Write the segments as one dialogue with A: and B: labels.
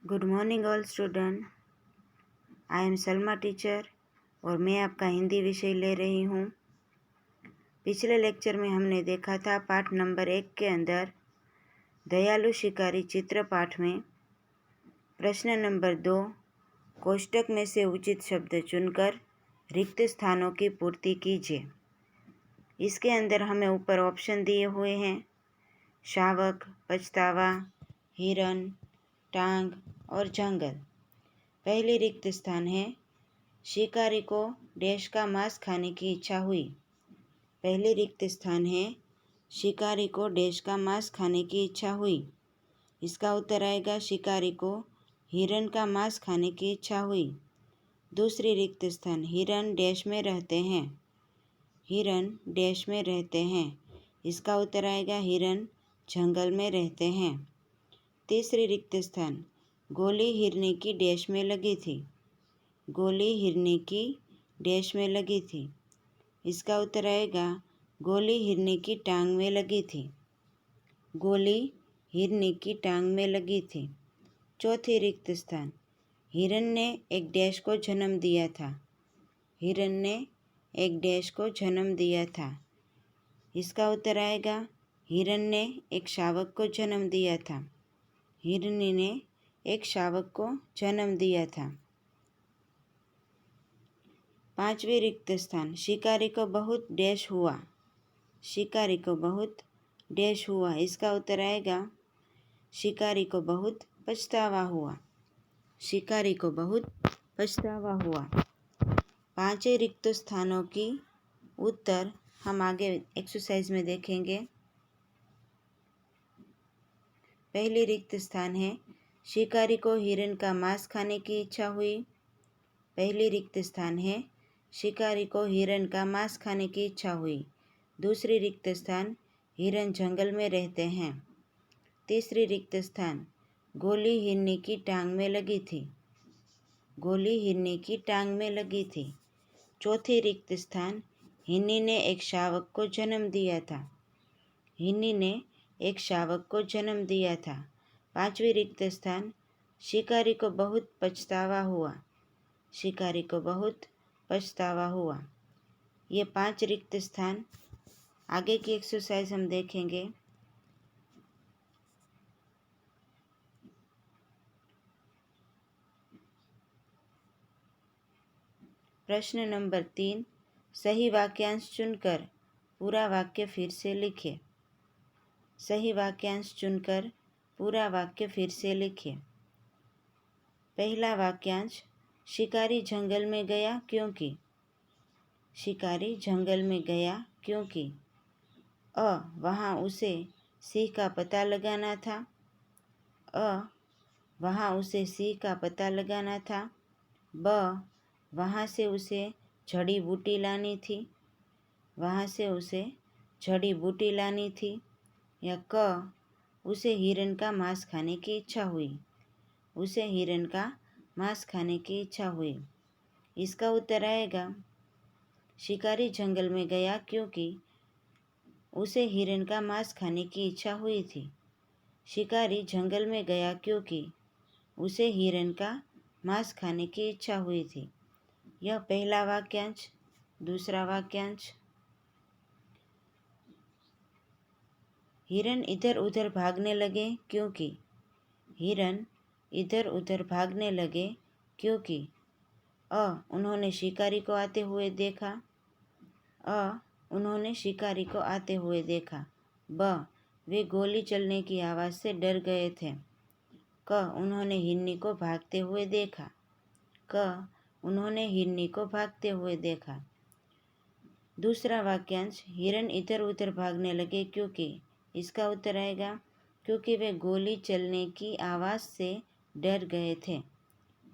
A: Good morning all student. I am Salma teacher और मैं आपका हिंदी विषय ले रही हूँ। पिछले लेक्चर में हमने देखा था पाठ नंबर 1 के अंदर दयालु शिकारी चित्र पाठ में प्रश्न नंबर 2 कोष्टक में से उचित शब्द चुनकर रिक्त स्थानों की पूर्ति कीजिए। इसके अंदर हमें ऊपर ऑप्शन दिए हुए हैं शावक, पछतावा, हिरन, टांग और जंगल। पहली रिक्त स्थान है शिकारी को डैश का मांस खाने की इच्छा हुई। पहली रिक्त स्थान है शिकारी को डैश का मांस खाने की इच्छा हुई। इसका उत्तर आएगा शिकारी को हिरन का मांस खाने की इच्छा हुई। दूसरी रिक्त स्थान हिरन डैश में रहते हैं। हिरन डैश में रहते हैं। इसका उत्तर आएगा हिरन जंगल में रहते हैं। तीसरी रिक्त स्थान गोली हिरनी की डैश में लगी थी। गोली हिरनी की डैश में लगी थी। इसका उत्तर आएगा गोली हिरनी की टांग में लगी थी। गोली हिरनी की टांग में लगी थी। चौथी रिक्त स्थान हिरन ने एक डैश को जन्म दिया था। हिरन ने एक डैश को जन्म दिया था। इसका उत्तर आएगा हिरन ने एक शावक को जन्म दिया था। हिरनी ने एक शावक को जन्म दिया था। पांचवी रिक्त स्थान शिकारी को बहुत डैश हुआ। शिकारी को बहुत डैश हुआ। इसका उत्तर आएगा शिकारी को बहुत पछतावा हुआ। शिकारी को बहुत पछतावा हुआ। पांचों रिक्त स्थानों की उत्तर हम आगे एक्सरसाइज में देखेंगे। पहली रिक्त स्थान है शिकारी को हिरन का मांस खाने की इच्छा हुई। पहली रिक्त स्थान है शिकारी को हिरन का मांस खाने की इच्छा हुई। दूसरी रिक्त स्थान हिरन जंगल में रहते हैं। तीसरी रिक्त स्थान गोली हिरनी की टांग में लगी थी। गोली हिरनी की टांग में लगी थी। चौथी रिक्त स्थान हिरनी ने एक शावक को जन्म दिया था। हिरनी ने एक शावक को जन्म दिया था। पांचवी रिक्त स्थान शिकारी को बहुत पछतावा हुआ। शिकारी को बहुत पछतावा हुआ। ये 5 रिक्त स्थान आगे की एक्सरसाइज हम देखेंगे। प्रश्न नंबर 3 सही वाक्यांश चुनकर पूरा वाक्य फिर से लिखें। सही वाक्यांश चुनकर पूरा वाक्य फिर से लिखें। पहला वाक्यांश शिकारी जंगल में गया क्योंकि। शिकारी जंगल में गया क्योंकि वहाँ उसे सिंह का पता लगाना था। वहाँ उसे सिंह का पता लगाना था। वहाँ से उसे जड़ी बूटी लानी थी। वहाँ से उसे जड़ी बूटी लानी थी। या उसे हिरन का मांस खाने की इच्छा हुई। उसे हिरन का मांस खाने की इच्छा हुई। इसका उत्तर आएगा शिकारी जंगल में गया क्योंकि उसे हिरन का मांस खाने की इच्छा हुई थी। शिकारी जंगल में गया क्योंकि उसे हिरन का मांस खाने की इच्छा हुई थी। यह पहला वाक्यांश। दूसरा वाक्यांश हिरन इधर उधर भागने लगे क्योंकि। हिरन इधर उधर भागने लगे क्योंकि उन्होंने शिकारी को आते हुए देखा। उन्होंने शिकारी को आते हुए देखा। वे गोली चलने की आवाज़ से डर गए थे। उन्होंने हिरनी को भागते हुए देखा। उन्होंने हिरनी को भागते हुए देखा। दूसरा वाक्यांश हिरन इधर उधर भागने लगे क्योंकि। इसका उत्तर आएगा क्योंकि वे गोली चलने की आवाज़ से डर गए थे।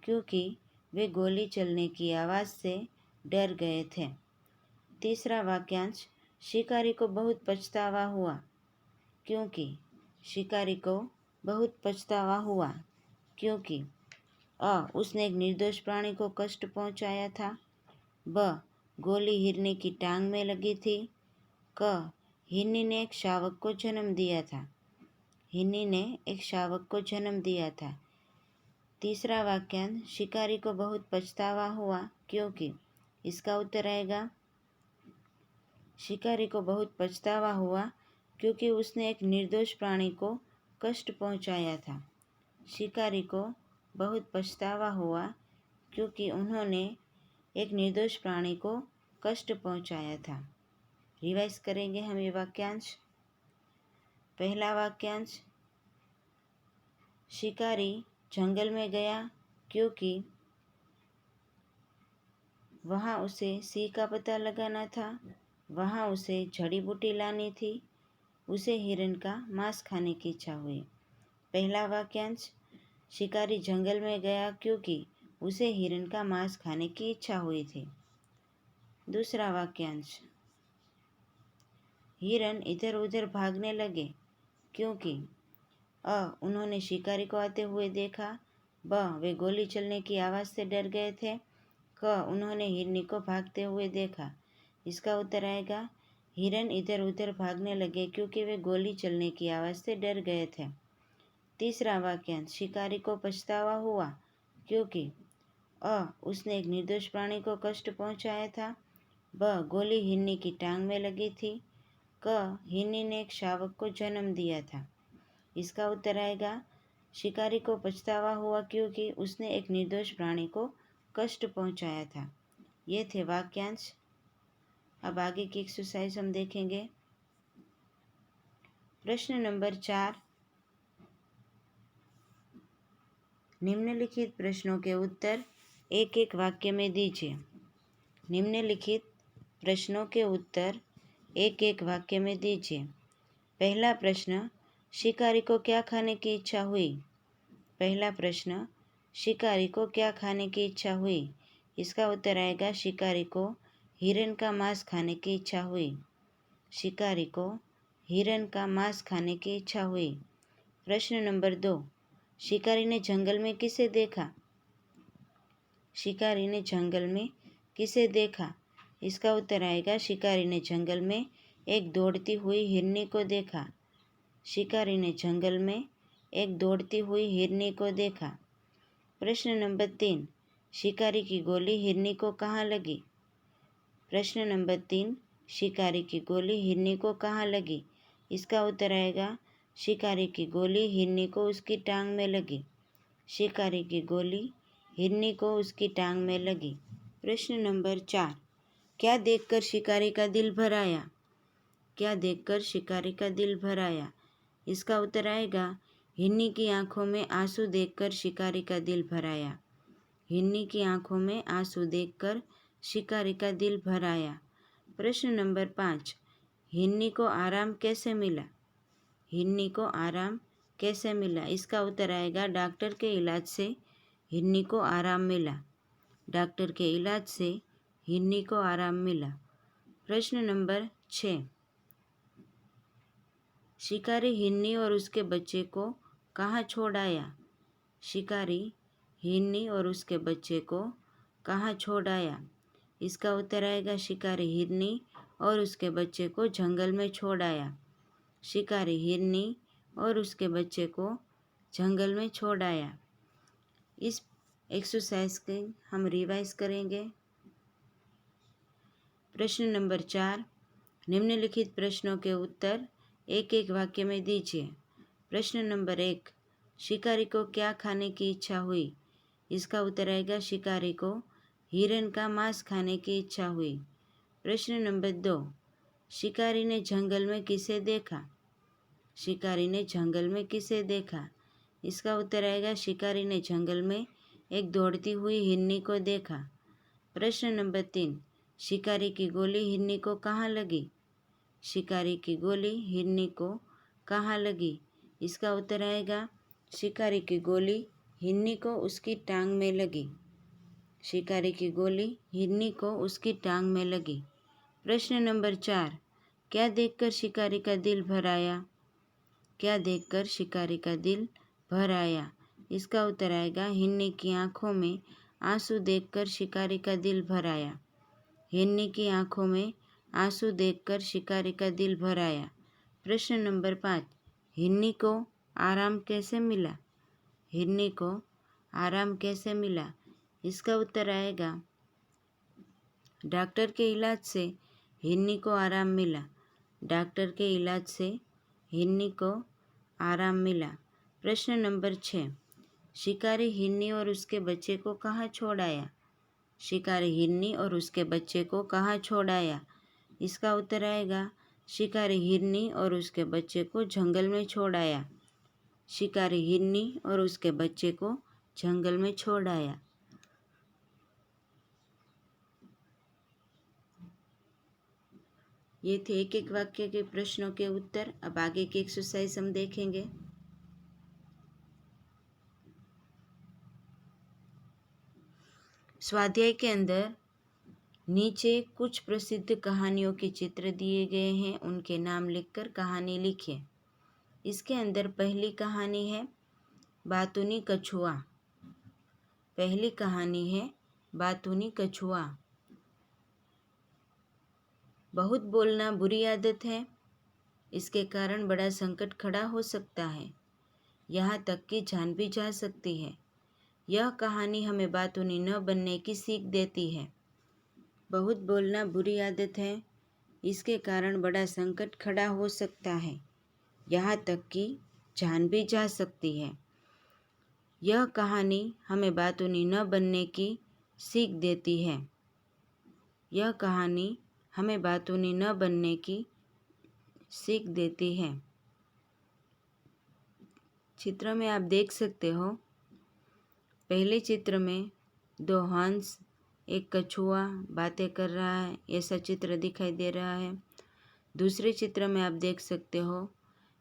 A: क्योंकि वे गोली चलने की आवाज़ से डर गए थे। तीसरा वाक्यांश शिकारी को बहुत पछतावा हुआ क्योंकि। शिकारी को बहुत पछतावा हुआ क्योंकि उसने एक निर्दोष प्राणी को कष्ट पहुंचाया था। गोली हिरनी की टांग में लगी थी। हिरनी ने एक शावक को जन्म दिया था। हिरनी ने एक शावक को जन्म दिया था। तीसरा वाक्यांश, शिकारी को बहुत पछतावा हुआ क्योंकि। इसका उत्तर आएगा शिकारी को बहुत पछतावा हुआ क्योंकि उसने एक निर्दोष प्राणी को कष्ट पहुंचाया था। शिकारी को बहुत पछतावा हुआ क्योंकि उन्होंने एक निर्दोष प्राणी को कष्ट पहुंचाया था। रिवाइज करेंगे हम ये वाक्यांश। पहला वाक्यांश, शिकारी जंगल में गया क्योंकि वहाँ उसे सिंह का पता लगाना था, वहाँ उसे जड़ी बूटी लानी थी, उसे हिरन का मांस खाने की इच्छा हुई। पहला वाक्यांश, शिकारी जंगल में गया क्योंकि उसे हिरन का मांस खाने की इच्छा हुई थी। दूसरा वाक्यांश, हिरन इधर उधर भागने लगे क्योंकि उन्होंने शिकारी को आते हुए देखा, वे गोली चलने की आवाज़ से डर गए थे, उन्होंने हिरनी को भागते हुए देखा। इसका उत्तर आएगा हिरन इधर उधर भागने लगे क्योंकि वे गोली चलने की आवाज़ से डर गए थे। तीसरा वाक्यांश, शिकारी को पछतावा हुआ क्योंकि उसने एक निर्दोष प्राणी को कष्ट पहुंचाया था, गोली हिरनी की टांग में लगी थी, हिरनी ने एक शावक को जन्म दिया था। इसका उत्तर आएगा शिकारी को पछतावा हुआ क्योंकि उसने एक निर्दोष प्राणी को कष्ट पहुंचाया था। ये थे वाक्यांश। अब आगे की एक्सरसाइज हम देखेंगे। प्रश्न नंबर 4, निम्नलिखित प्रश्नों के उत्तर एक एक वाक्य में दीजिए। निम्नलिखित प्रश्नों के उत्तर एक एक वाक्य में दीजिए। पहला प्रश्न, शिकारी को क्या खाने की इच्छा हुई? पहला प्रश्न, शिकारी को क्या खाने की इच्छा हुई? इसका उत्तर आएगा शिकारी को हिरन का मांस खाने की इच्छा हुई। शिकारी को हिरन का मांस खाने की इच्छा हुई। प्रश्न नंबर 2, शिकारी ने जंगल में किसे देखा? शिकारी ने जंगल में किसे देखा? इसका उत्तर आएगा शिकारी ने जंगल में एक दौड़ती हुई हिरनी को देखा। शिकारी ने जंगल में एक दौड़ती हुई हिरनी को देखा। प्रश्न नंबर 3, शिकारी की गोली हिरनी को कहाँ लगी? प्रश्न नंबर 3, शिकारी की गोली हिरनी को कहाँ लगी? इसका उत्तर आएगा शिकारी की गोली हिरनी को उसकी टांग में लगी। शिकारी की गोली हिरनी को उसकी टांग में लगी। प्रश्न नंबर 4, क्या देखकर शिकारी का दिल भर आया? क्या देखकर शिकारी का दिल भर आया? इसका उत्तर आएगा हिरनी की आंखों में आंसू देखकर शिकारी का दिल भर आया। हिरनी की आंखों में आंसू देखकर शिकारी का दिल भर आया। प्रश्न नंबर 5, हिरनी को आराम कैसे मिला? हिरनी को आराम कैसे मिला? इसका उत्तर आएगा डॉक्टर के इलाज से हिरनी को आराम मिला। डॉक्टर के इलाज से हिरनी को आराम मिला। प्रश्न नंबर 6, शिकारी हिरनी और उसके बच्चे को कहाँ छोड़ आया? शिकारी हिरनी और उसके बच्चे को कहाँ छोड़ आया? इसका उत्तर आएगा शिकारी हिरनी और उसके बच्चे को जंगल में छोड़ आया। शिकारी हिरनी और उसके बच्चे को जंगल में छोड़ आया। इस एक्सरसाइज के हम रिवाइज करेंगे। प्रश्न नंबर 4, निम्नलिखित प्रश्नों के उत्तर एक एक वाक्य में दीजिए। प्रश्न नंबर 1, शिकारी को क्या खाने की इच्छा हुई? इसका उत्तर आएगा शिकारी को हिरन का मांस खाने की इच्छा हुई। प्रश्न नंबर 2, शिकारी ने जंगल में किसे देखा? शिकारी ने जंगल में किसे देखा? इसका उत्तर आएगा शिकारी ने जंगल में एक दौड़ती हुई हिरनी को देखा। प्रश्न नंबर 3, शिकारी की गोली हिरनी को कहाँ लगी? शिकारी की गोली हिरनी को कहाँ लगी? इसका उत्तर आएगा शिकारी की गोली हिरनी को उसकी टांग में लगी। शिकारी की गोली हिरनी को उसकी टांग में लगी। प्रश्न नंबर 4, क्या देखकर शिकारी का दिल भर आया? क्या देखकर शिकारी का दिल भर आया? इसका उत्तर आएगा हिरनी की आंखों में आंसू देखकर शिकारी का दिल भर आया। हिरनी की आंखों में आंसू देखकर शिकारी का दिल भर आया। प्रश्न नंबर 5, हिरनी को आराम कैसे मिला? हिरनी को आराम कैसे मिला? इसका उत्तर आएगा डॉक्टर के इलाज से हिन्नी को आराम मिला। डॉक्टर के इलाज से हिन्नी को आराम मिला। प्रश्न नंबर 6, शिकारी हिन्नी और उसके बच्चे को कहाँ छोड़ आया? शिकारी हिरनी और उसके बच्चे को कहाँ छोड़ आया? इसका उत्तर आएगा शिकारी हिरनी और उसके बच्चे को जंगल में छोड़ आया। शिकारी हिरनी और उसके बच्चे को जंगल में छोड़ आया। ये थे एक एक वाक्य के प्रश्नों के उत्तर। अब आगे की एक्सरसाइज हम देखेंगे। स्वाध्याय के अंदर नीचे कुछ प्रसिद्ध कहानियों के चित्र दिए गए हैं, उनके नाम लिखकर कहानी लिखिए। इसके अंदर पहली कहानी है बातूनी कछुआ। पहली कहानी है बातूनी कछुआ। बहुत बोलना बुरी आदत है, इसके कारण बड़ा संकट खड़ा हो सकता है, यहाँ तक कि जान भी जा सकती है। यह कहानी हमें बातूनी न बनने की सीख देती है। बहुत बोलना बुरी आदत है, इसके कारण बड़ा संकट खड़ा हो सकता है, यहाँ तक कि जान भी जा सकती है। यह कहानी हमें बातूनी न बनने की सीख देती है। यह कहानी हमें बातूनी न बनने की सीख देती है। चित्र में आप देख सकते हो, पहले चित्र में दो हंस, एक कछुआ बातें कर रहा है, ऐसा चित्र दिखाई दे रहा है। दूसरे चित्र में आप देख सकते हो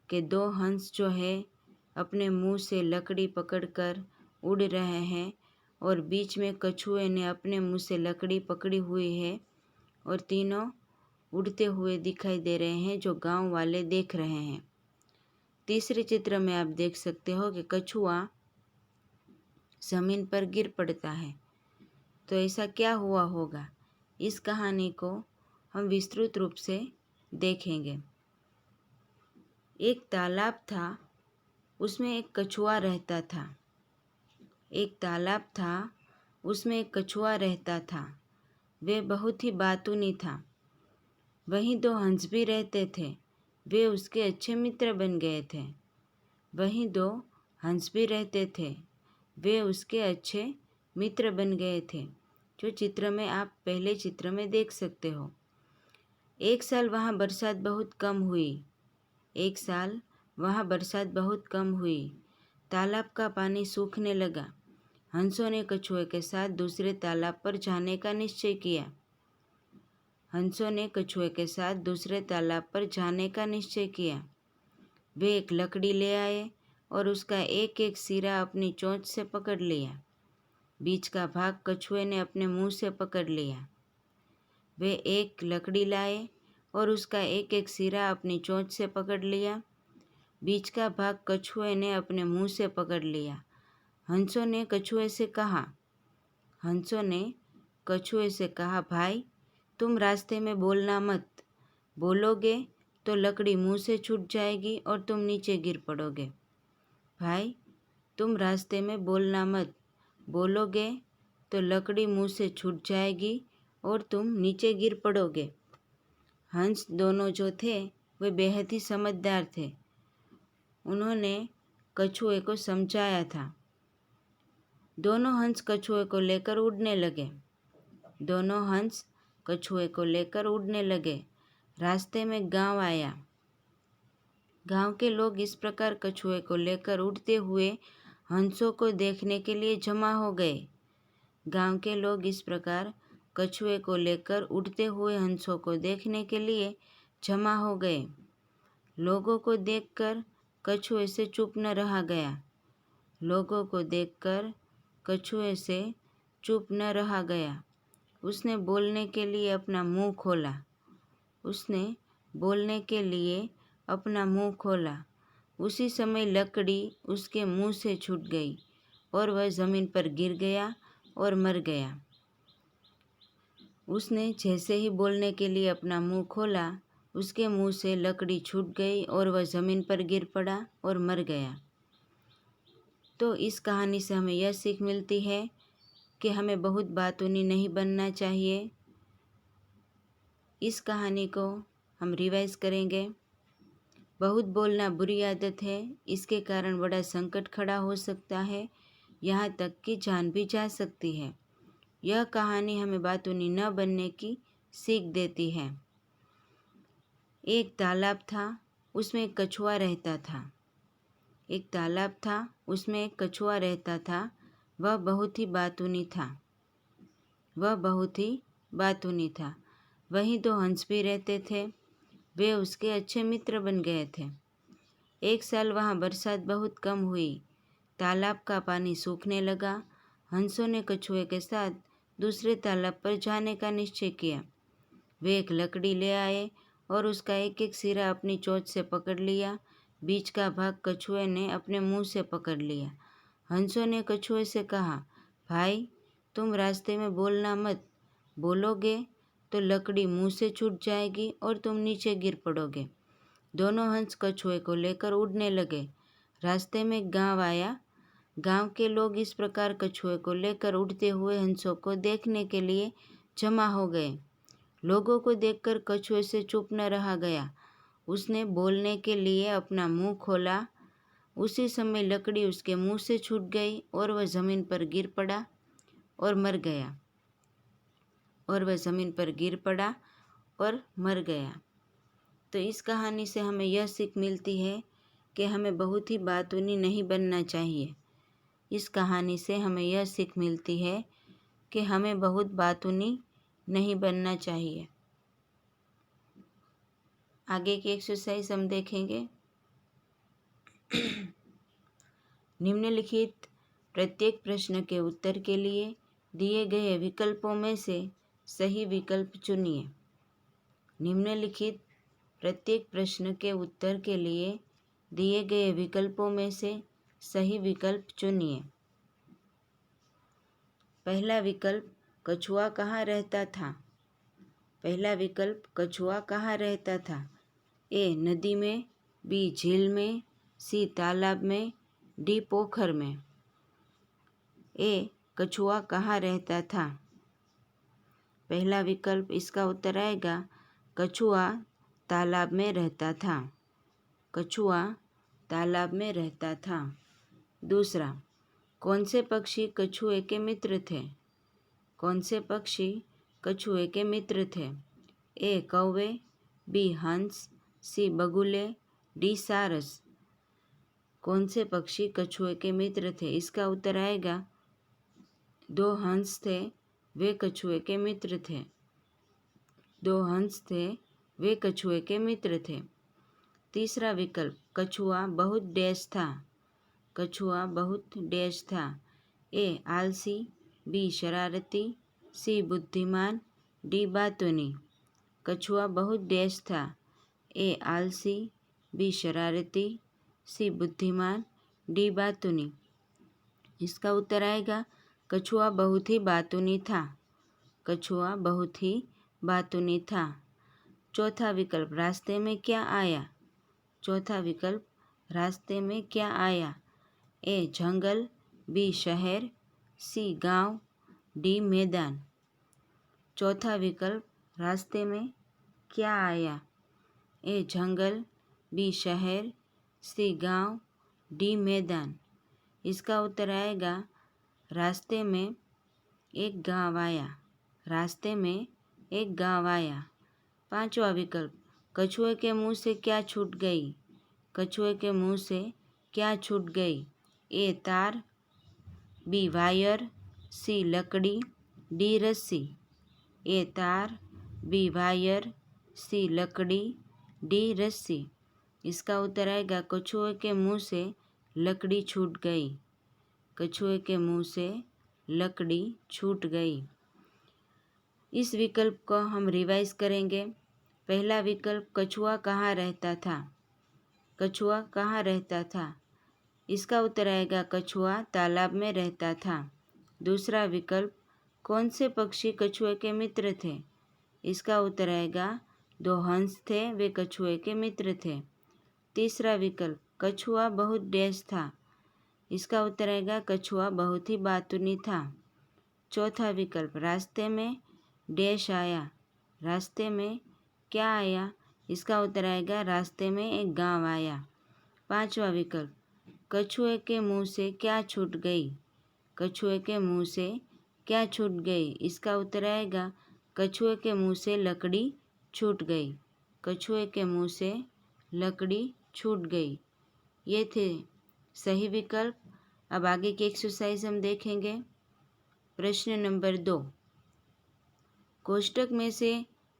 A: कि दो हंस जो है अपने मुंह से लकड़ी पकड़कर उड़ रहे हैं और बीच में कछुए ने अपने मुंह से लकड़ी पकड़ी हुई है और तीनों उड़ते हुए दिखाई दे रहे हैं, जो गांव वाले देख रहे हैं। तीसरे चित्र में आप देख सकते हो कि कछुआ जमीन पर गिर पड़ता है। तो ऐसा क्या हुआ होगा? इस कहानी को हम विस्तृत रूप से देखेंगे। एक तालाब था, उसमें एक कछुआ रहता था। एक तालाब था, उसमें एक कछुआ रहता था। वे बहुत ही बातूनी था। वहीं दो हंस भी रहते थे, वे उसके अच्छे मित्र बन गए थे। वहीं दो हंस भी रहते थे, वे उसके अच्छे मित्र बन गए थे, जो चित्र में आप पहले चित्र में देख सकते हो। एक साल वहाँ बरसात बहुत कम हुई। एक साल वहाँ बरसात बहुत कम हुई। तालाब का पानी सूखने लगा। हंसों ने कछुए के साथ दूसरे तालाब पर जाने का निश्चय किया। हंसों ने कछुए के साथ दूसरे तालाब पर जाने का निश्चय किया। वे एक लकड़ी ले आए और उसका एक एक सिरा अपनी चोंच से पकड़ लिया। बीच का भाग कछुए ने अपने मुंह से पकड़ लिया। वे एक लकड़ी लाए और उसका एक एक सिरा अपनी चोंच से पकड़ लिया। बीच का भाग कछुए ने अपने मुंह से पकड़ लिया। हंसों ने कछुए से कहा, भाई, तुम रास्ते में बोलना मत। बोलोगे तो लकड़ी मुंह से छूट जाएगी और तुम नीचे गिर पड़ोगे। भाई, तुम रास्ते में बोलना मत। बोलोगे तो लकड़ी मुंह से छूट जाएगी और तुम नीचे गिर पड़ोगे। हंस दोनों जो थे वे बेहद ही समझदार थे। उन्होंने कछुए को समझाया था। दोनों हंस कछुए को लेकर उड़ने लगे। दोनों हंस कछुए को लेकर उड़ने लगे। रास्ते में गांव आया। गांव के लोग इस प्रकार कछुए को लेकर उड़ते हुए हंसों को देखने के लिए जमा हो गए। गांव के लोग इस प्रकार कछुए को लेकर उड़ते हुए हंसों को देखने के लिए जमा हो गए। लोगों को देखकर कछुए से चुप न रहा गया। लोगों को देखकर कछुए से चुप न रहा गया। उसने बोलने के लिए अपना मुंह खोला। उसने बोलने के लिए अपना मुंह खोला। उसी समय लकड़ी उसके मुंह से छूट गई और वह ज़मीन पर गिर गया और मर गया। उसने जैसे ही बोलने के लिए अपना मुंह खोला, उसके मुंह से लकड़ी छूट गई और वह ज़मीन पर गिर पड़ा और मर गया। तो इस कहानी से हमें यह सीख मिलती है कि हमें बहुत बातूनी नहीं बनना चाहिए। इस कहानी को हम रिवाइज करेंगे। बहुत बोलना बुरी आदत है, इसके कारण बड़ा संकट खड़ा हो सकता है, यहाँ तक कि जान भी जा सकती है। यह कहानी हमें बातूनी न बनने की सीख देती है। एक तालाब था, उसमें एक कछुआ रहता था। एक तालाब था, उसमें एक कछुआ रहता था। वह बहुत ही बातूनी था। वहीं दो हंस भी रहते थे। वे उसके अच्छे मित्र बन गए थे। एक साल वहाँ बरसात बहुत कम हुई। तालाब का पानी सूखने लगा। हंसों ने कछुए के साथ दूसरे तालाब पर जाने का निश्चय किया। वे एक लकड़ी ले आए और उसका एक एक सिरा अपनी चोंच से पकड़ लिया। बीच का भाग कछुए ने अपने मुंह से पकड़ लिया। हंसों ने कछुए से कहा, भाई, तुम रास्ते में बोलना मत। बोलोगे तो लकड़ी मुंह से छूट जाएगी और तुम नीचे गिर पड़ोगे। दोनों हंस कछुए को लेकर उड़ने लगे। रास्ते में गांव आया। गांव के लोग इस प्रकार कछुए को लेकर उड़ते हुए हंसों को देखने के लिए जमा हो गए। लोगों को देखकर कछुए से चुप न रहा गया। उसने बोलने के लिए अपना मुंह खोला। उसी समय लकड़ी उसके मुंह से छूट गई और वह जमीन पर गिर पड़ा और मर गया। तो इस कहानी से हमें यह सीख मिलती है कि हमें बहुत ही बातूनी नहीं बनना चाहिए। इस कहानी से हमें यह सीख मिलती है कि हमें बहुत बातूनी नहीं बनना चाहिए। आगे की एक्सरसाइज हम देखेंगे। निम्नलिखित प्रत्येक प्रश्न के उत्तर के लिए दिए गए विकल्पों में से सही विकल्प चुनिए। निम्नलिखित प्रत्येक प्रश्न के उत्तर के लिए दिए गए विकल्पों में से सही विकल्प चुनिए। पहला विकल्प, कछुआ कहाँ रहता था? पहला विकल्प, कछुआ कहाँ रहता था? ए, नदी में, बी, झील में, सी, तालाब में, डी, पोखर में। ए, कछुआ कहाँ रहता था? पहला विकल्प, इसका उत्तर आएगा कछुआ तालाब में रहता था। कछुआ तालाब में रहता था। दूसरा, कौन से पक्षी कछुए के मित्र थे? कौन से पक्षी कछुए के मित्र थे? ए, कौवे, बी, हंस, सी, बगुले, डी, सारस। कौन से पक्षी कछुए के मित्र थे? इसका उत्तर आएगा दो हंस थे, वे कछुए के मित्र थे। दो हंस थे, वे कछुए के मित्र थे। तीसरा विकल्प, कछुआ बहुत डैश था। कछुआ बहुत डैश था। ए, आलसी, बी, शरारती, सी, बुद्धिमान, डी, बातूनी। कछुआ बहुत डैश था। ए, आलसी, बी, शरारती, सी, बुद्धिमान, डी, बातूनी। इसका उत्तर आएगा कछुआ बहुत ही बातूनी था। कछुआ बहुत ही बातूनी था। चौथा विकल्प, रास्ते में क्या आया? चौथा विकल्प, रास्ते में क्या आया? ए, जंगल, बी, शहर, सी, गांव, डी, मैदान। चौथा विकल्प, रास्ते में क्या आया? ए, जंगल, बी, शहर, सी, गांव, डी, मैदान। इसका उत्तर आएगा रास्ते में एक गांव आया। रास्ते में एक गांव आया। पांचवा विकल्प, कछुए के मुंह से क्या छूट गई? कछुए के मुंह से क्या छूट गई? ए, तार, बी, वायर, सी, लकड़ी, डी, रस्सी। ए, तार, बी, वायर, सी, लकड़ी, डी, रस्सी। इसका उत्तर आएगा कछुए के मुंह से लकड़ी छूट गई। कछुए के मुंह से लकड़ी छूट गई। इस विकल्प को हम रिवाइज करेंगे। पहला विकल्प, कछुआ कहाँ रहता था? कछुआ कहाँ रहता था? इसका उत्तर आएगा कछुआ तालाब में रहता था। दूसरा विकल्प, कौन से पक्षी कछुए के मित्र थे? इसका उत्तर आएगा दो हंस थे, वे कछुए के मित्र थे। तीसरा विकल्प, कछुआ बहुत डैश था। इसका उत्तर आएगा कछुआ बहुत ही बातूनी था। चौथा विकल्प, रास्ते में डैश आया। रास्ते में क्या आया? इसका उत्तर आएगा रास्ते में एक गांव आया। पांचवा विकल्प, कछुए के मुंह से क्या छूट गई। कछुए के मुंह से क्या छूट गई? इसका उत्तर आएगा कछुए के मुंह से लकड़ी छूट गई। कछुए के मुंह से लकड़ी छूट गई। ये थे सही विकल्प। अब आगे की एक्सरसाइज हम देखेंगे। प्रश्न नंबर 2, कोष्टक में से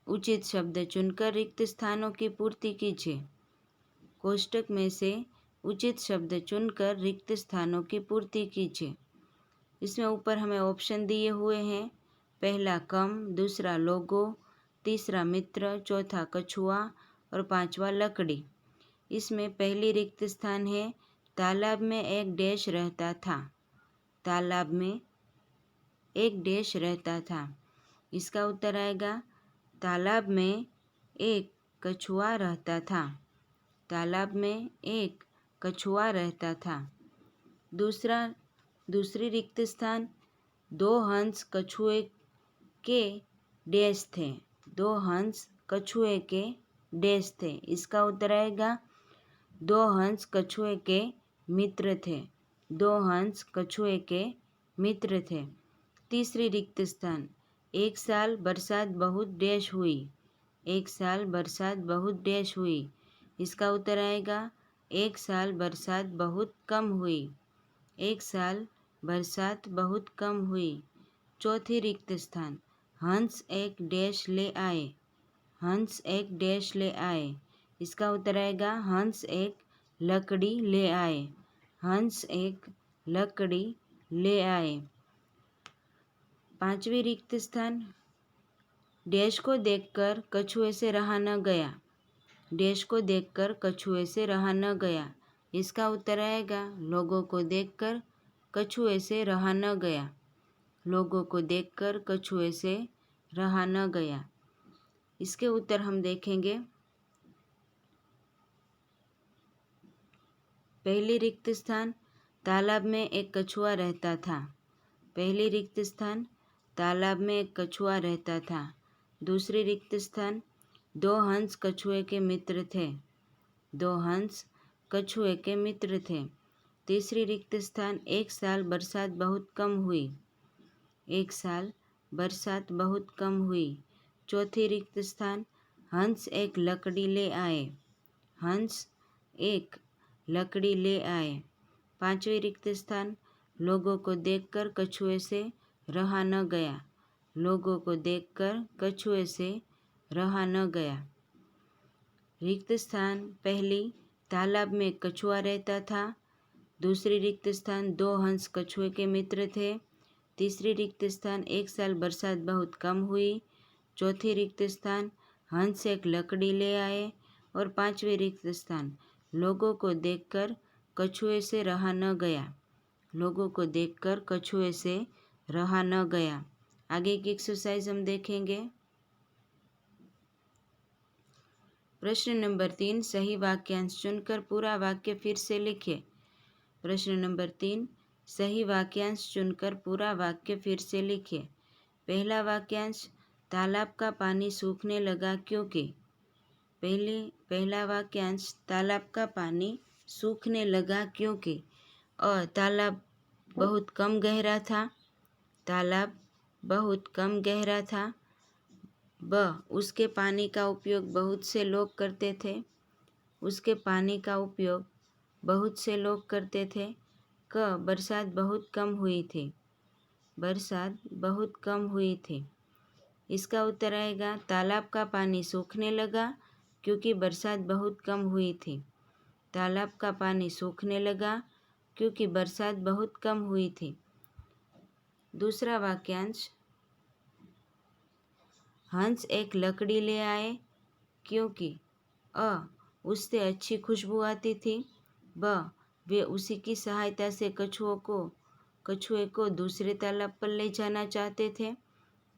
A: उचित शब्द चुनकर रिक्त स्थानों की पूर्ति कीजिए। कोष्टक में से उचित शब्द चुनकर रिक्त स्थानों की पूर्ति कीजिए। इसमें ऊपर हमें ऑप्शन दिए हुए हैं। पहला कम, दूसरा लोगो, तीसरा मित्र, चौथा कछुआ और पांचवा लकड़ी। इसमें पहली रिक्त स्थान है, तालाब में एक डैश रहता था। तालाब में एक डैश रहता था। इसका उत्तर आएगा तालाब में एक कछुआ रहता था। तालाब में एक कछुआ रहता था। दूसरी रिक्त स्थान, दो हंस कछुए के डैश थे। दो हंस कछुए के डैश थे। इसका उत्तर आएगा दो हंस कछुए के मित्र थे। दो हंस कछुए के मित्र थे। तीसरी रिक्त स्थान, एक साल बरसात बहुत डैश हुई। एक साल बरसात बहुत डैश हुई। इसका उत्तर आएगा एक साल बरसात बहुत कम हुई। एक साल बरसात बहुत कम हुई। चौथी रिक्त स्थान, हंस एक डैश ले आए। हंस एक डैश ले आए। इसका उत्तर आएगा हंस एक लकड़ी ले आए। हंस एक लकड़ी ले आए। पांचवी रिक्त स्थान, डैश को देखकर कछुए से रहा न गया। डैश को देखकर कछुए से रहा न गया। इसका उत्तर आएगा लोगों को देखकर कछुए से रहा न गया। लोगों को देखकर कछुए से रहा न गया। इसके उत्तर हम देखेंगे। पहली रिक्त स्थान, तालाब में एक कछुआ रहता था। पहली रिक्त स्थान, तालाब में एक कछुआ रहता था। दूसरी रिक्त स्थान, दो हंस कछुए के मित्र थे। दो हंस कछुए के मित्र थे। तीसरी रिक्त स्थान, एक साल बरसात बहुत कम हुई। एक साल बरसात बहुत कम हुई। चौथी रिक्त स्थान, हंस एक लकड़ी ले आए। हंस एक लकड़ी ले आए। पांचवी रिक्त स्थान, लोगों को देखकर कछुए से रहा न गया। लोगों को देखकर कछुए से रहा न गया। रिक्त स्थान पहली, तालाब में कछुआ रहता था। दूसरी रिक्त स्थान, दो हंस कछुए के मित्र थे। तीसरी रिक्त स्थान, एक साल बरसात बहुत कम हुई। चौथी रिक्त स्थान, हंस एक लकड़ी ले आए। और पांचवी रिक्त स्थान, लोगों को देखकर कछुए से रहा न गया। लोगों को देखकर कछुए से रहा न गया। आगे की एक्सरसाइज हम देखेंगे। प्रश्न नंबर 3, सही वाक्यांश चुनकर पूरा वाक्य फिर से लिखिए। प्रश्न नंबर 3, सही वाक्यांश चुनकर पूरा वाक्य फिर से लिखिए। पहला वाक्यांश, तालाब का पानी सूखने लगा क्योंकि। पहला वाक्यांश, तालाब का पानी सूखने लगा क्योंकि। तालाब बहुत कम गहरा था। तालाब बहुत कम गहरा था। उसके पानी का उपयोग बहुत से लोग करते थे। उसके पानी का उपयोग बहुत से लोग करते थे। बरसात बहुत कम हुई थी। बरसात बहुत कम हुई थी। इसका उत्तर आएगा तालाब का पानी सूखने लगा क्योंकि बरसात बहुत कम हुई थी। तालाब का पानी सूखने लगा क्योंकि बरसात बहुत कम हुई थी। दूसरा वाक्यांश, हंस एक लकड़ी ले आए क्योंकि उससे अच्छी खुशबू आती थी। वे उसी की सहायता से कछुए को दूसरे तालाब पर ले जाना चाहते थे।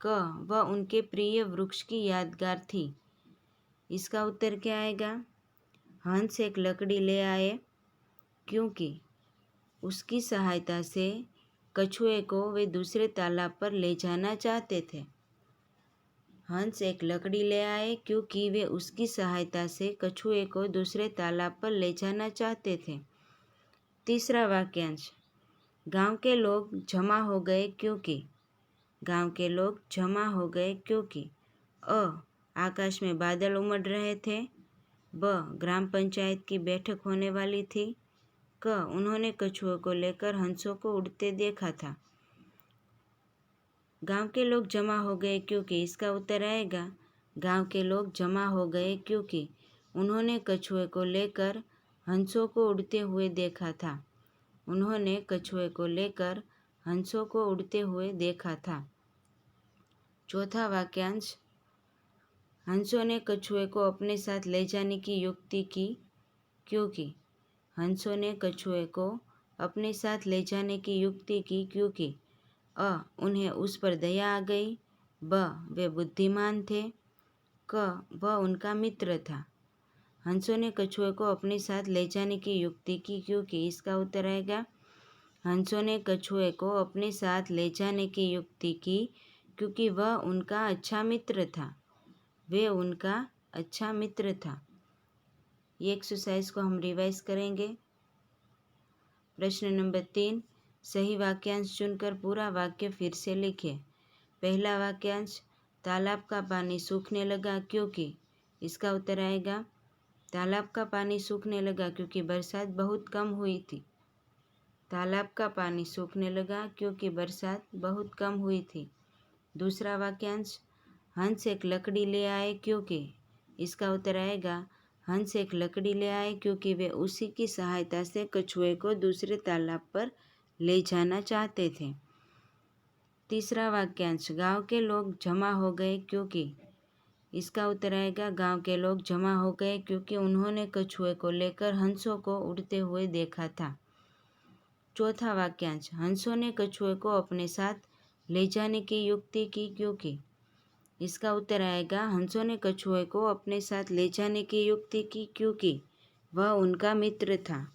A: वह उनके प्रिय वृक्ष की यादगार थी। इसका उत्तर क्या आएगा? हंस एक लकड़ी ले आए क्योंकि उसकी सहायता से कछुए को वे दूसरे तालाब पर ले जाना चाहते थे। हंस एक लकड़ी ले आए क्योंकि वे उसकी सहायता से कछुए को दूसरे तालाब पर ले जाना चाहते थे। तीसरा वाक्यांश, गांव के लोग जमा हो गए क्योंकि। गांव के लोग जमा हो गए क्योंकि अ. आकाश में बादल उमड़ रहे थे। ब. ग्राम पंचायत की बैठक होने वाली थी। क. उन्होंने कछुए को लेकर हंसों को उड़ते देखा था। गांव के लोग जमा हो गए क्योंकि इसका उत्तर आएगा गांव के लोग जमा हो गए क्योंकि उन्होंने कछुए को लेकर हंसों को उड़ते हुए देखा था। उन्होंने कछुए को लेकर हंसों को उड़ते हुए देखा था। चौथा वाक्यांश, हंसों ने कछुए को अपने साथ ले जाने की युक्ति की क्योंकि। हंसों ने कछुए को अपने साथ ले जाने की युक्ति की क्योंकि अ. उन्हें उस पर दया आ गई। ब. वे बुद्धिमान थे। क. वह उनका मित्र था। हंसों ने कछुए को अपने साथ ले जाने की युक्ति की क्योंकि इसका उत्तर आएगा हंसों ने कछुए को अपने साथ ले जाने की युक्ति की क्योंकि वह उनका अच्छा मित्र था। वे उनका अच्छा मित्र था। ये एक्सरसाइज को हम रिवाइज करेंगे। प्रश्न नंबर 3, सही वाक्यांश चुनकर पूरा वाक्य फिर से लिखें। पहला वाक्यांश, तालाब का पानी सूखने लगा क्योंकि। इसका उत्तर आएगा तालाब का पानी सूखने लगा क्योंकि बरसात बहुत कम हुई थी। तालाब का पानी सूखने लगा क्योंकि बरसात बहुत कम हुई थी। दूसरा वाक्यांश, हंस एक लकड़ी ले आए क्योंकि। इसका उत्तर आएगा हंस एक लकड़ी ले आए क्योंकि वे उसी की सहायता से कछुए को दूसरे तालाब पर ले जाना चाहते थे। तीसरा वाक्यांश, गांव के लोग जमा हो गए क्योंकि। इसका उत्तर आएगा गांव के लोग जमा हो गए क्योंकि उन्होंने कछुए को लेकर हंसों को उड़ते हुए देखा था। चौथा वाक्यांश, हंसों ने कछुए को अपने साथ ले जाने की युक्ति की क्योंकि। इसका उत्तर आएगा हंसों ने कछुए को अपने साथ ले जाने की युक्ति की क्योंकि वह उनका मित्र था।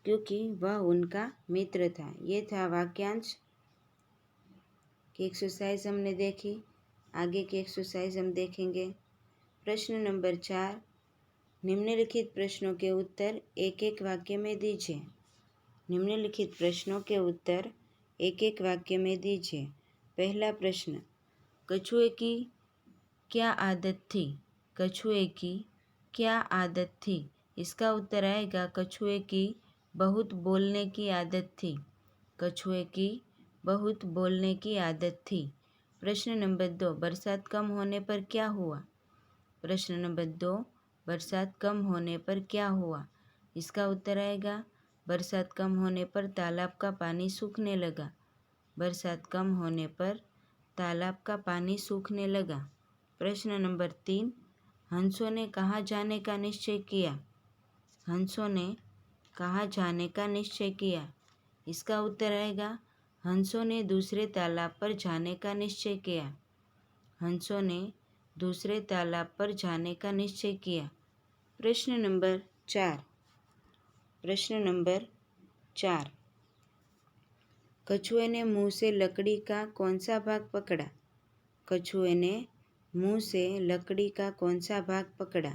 A: क्योंकि वह उनका मित्र था। ये था वाक्यांश की एक्सरसाइज हमने देखी। आगे की एक्सरसाइज हम देखेंगे। प्रश्न नंबर 4, निम्नलिखित प्रश्नों के उत्तर एक एक वाक्य में दीजिए। निम्नलिखित प्रश्नों के उत्तर एक एक वाक्य में दीजिए। पहला प्रश्न, कछुए की क्या आदत थी। कछुए की क्या आदत थी। इसका उत्तर आएगा कछुए की बहुत बोलने की आदत थी। कछुए की बहुत बोलने की आदत थी। प्रश्न नंबर 2, बरसात कम होने पर क्या हुआ। प्रश्न नंबर 2, बरसात कम होने पर क्या हुआ। इसका उत्तर आएगा बरसात कम होने पर तालाब का पानी सूखने लगा। बरसात कम होने पर तालाब का पानी सूखने लगा। प्रश्न नंबर 3, हंसों ने कहाँ जाने का निश्चय किया। हंसों ने कहाँ जाने का निश्चय किया। इसका उत्तर आएगा हंसों ने दूसरे तालाब पर जाने का निश्चय किया। हंसों ने दूसरे तालाब पर जाने का निश्चय किया। प्रश्न नंबर 4, प्रश्न नंबर 4, कछुए ने मुंह से लकड़ी का कौन सा भाग पकड़ा। कछुए ने मुंह से लकड़ी का कौन सा भाग पकड़ा।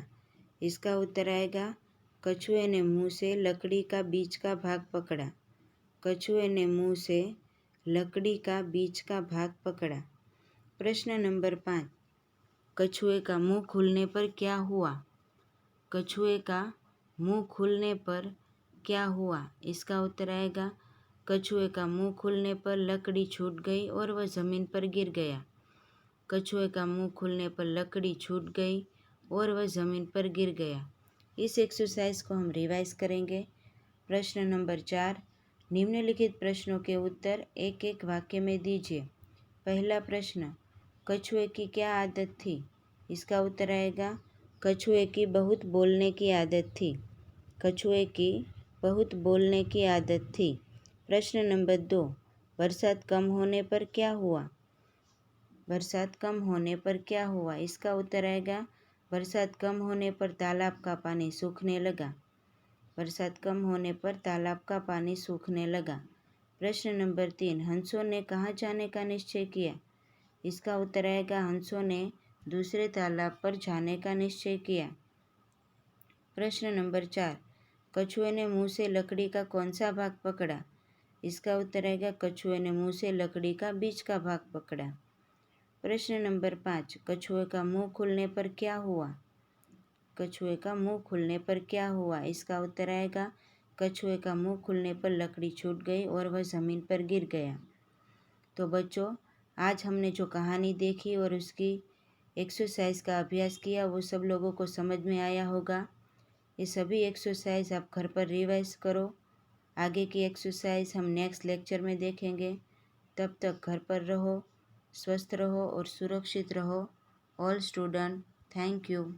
A: इसका उत्तर आएगा कछुए ने मुंह से लकड़ी का बीच का भाग पकड़ा। कछुए ने मुंह से लकड़ी का बीच का भाग पकड़ा। प्रश्न नंबर 5, कछुए का मुंह खुलने पर क्या हुआ। कछुए का मुंह खुलने पर क्या हुआ। इसका उत्तर आएगा कछुए का मुंह खुलने पर लकड़ी छूट गई और वह ज़मीन पर गिर गया। कछुए का मुंह खुलने पर लकड़ी छूट गई और वह ज़मीन पर गिर गया। इस एक्सरसाइज को हम रिवाइज करेंगे। प्रश्न नंबर 4, निम्नलिखित प्रश्नों के उत्तर एक एक वाक्य में दीजिए। पहला प्रश्न, कछुए की क्या आदत थी। इसका उत्तर आएगा कछुए की बहुत बोलने की आदत थी। कछुए की बहुत बोलने की आदत थी। प्रश्न नंबर 2, बरसात कम होने पर क्या हुआ। बरसात कम होने पर क्या हुआ। इसका उत्तर आएगा बरसात कम होने पर तालाब का पानी सूखने लगा। बरसात कम होने पर तालाब का पानी सूखने लगा। प्रश्न नंबर 3, हंसों ने कहाँ जाने का निश्चय किया? इसका उत्तर आएगा हंसों ने दूसरे तालाब पर जाने का निश्चय किया। प्रश्न नंबर 4, कछुए ने मुंह से लकड़ी का कौन सा भाग पकड़ा? इसका उत्तर आएगा कछुए ने मुंह से लकड़ी का बीच का भाग पकड़ा। प्रश्न नंबर 5, कछुए का मुंह खुलने पर क्या हुआ? कछुए का मुंह खुलने पर क्या हुआ? इसका उत्तर आएगा कछुए का मुंह खुलने पर लकड़ी छूट गई और वह ज़मीन पर गिर गया। तो बच्चों, आज हमने जो कहानी देखी और उसकी एक्सरसाइज का अभ्यास किया वो सब लोगों को समझ में आया होगा। ये सभी एक्सरसाइज आप घर पर रिवाइज करो। आगे की एक्सरसाइज हम नेक्स्ट लेक्चर में देखेंगे। तब तक घर पर रहो, स्वस्थ रहो और सुरक्षित रहो। All student, thank you.